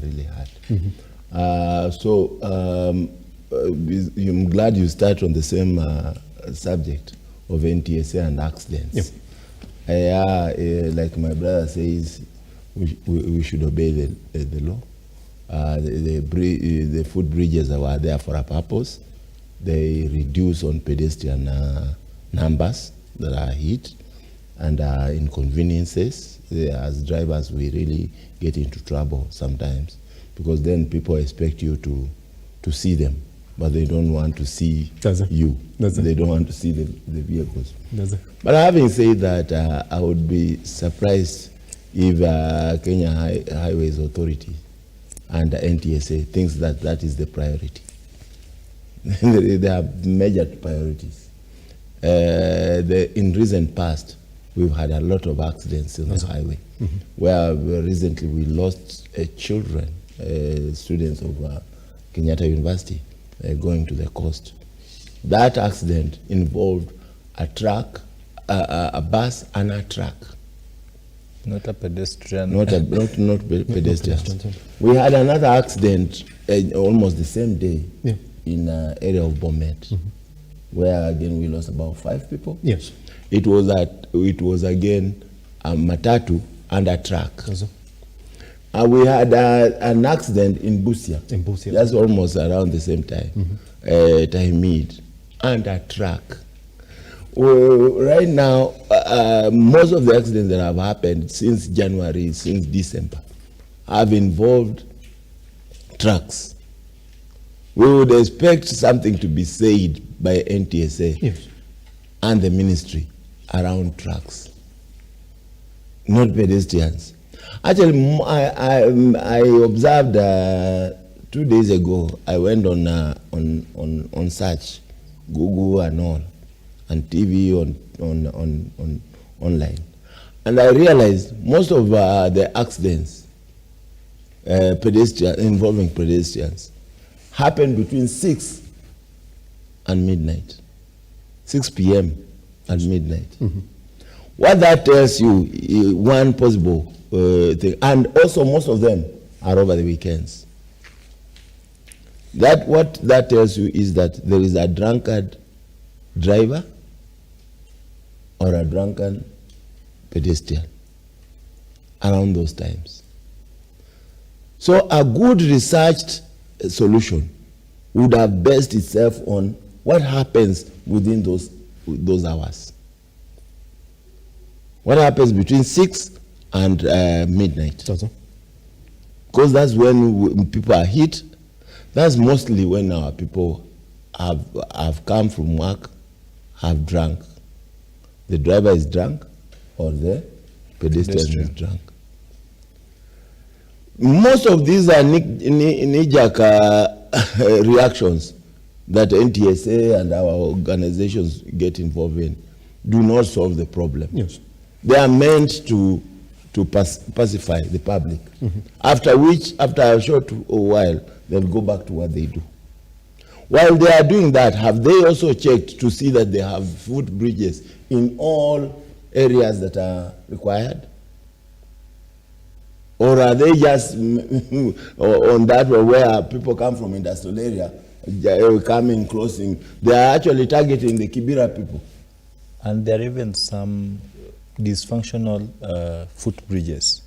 really hard. I'm glad you start on the same subject of NTSA and accidents. Like my brother says, we should obey the law. The footbridges were there for a purpose. They reduce on pedestrian numbers that are hit and inconveniences. As drivers, we really get into trouble sometimes because then people expect you to see them, but they don't want to see you. They don't want to see the vehicles. But having said that, I would be surprised if Kenya Highways Authority and the NTSA thinks that is the priority. They have major priorities. In recent past, we've had a lot of accidents on the highway, where recently we lost children, students of Kenyatta University, going to the coast. That accident involved a truck, a bus and a truck. Not a pedestrian. Not pedestrians. We had another accident almost the same day in an area of Bomet, where again we lost about 5 people. Yes. It was again a matatu and a truck. We had an accident in Busia. That's almost around the same time. Tahimid and a truck. Right now, most of the accidents that have happened since January, since December, have involved trucks. We would expect something to be said by NTSA and the ministry around trucks, not pedestrians. Actually, I observed 2 days ago. I went on search, Google and all, and TV online, and I realized most of the accidents involving pedestrians happen between 6 and midnight, 6 p.m. and midnight. What that tells you, one possible thing, and also most of them are over the weekends. What that tells you is that there is a drunkard driver or a drunken pedestrian around those times. So a good researched solution would have based itself on what happens within those hours. What happens between 6 and midnight? Because that's when people are hit. That's mostly when our people have come from work, have drunk. The driver is drunk or the pedestrian is drunk. Most of these are knee-jerk reactions that NTSA and our organizations get involved in do not solve the problem. They are meant to pacify the public. After a short while, they'll go back to what they do. While they are doing that, have they also checked to see that they have footbridges in all areas that are required? Or are they just on that where people come from industrial area, coming, closing? They are actually targeting the Kibera people. And there are even some dysfunctional footbridges.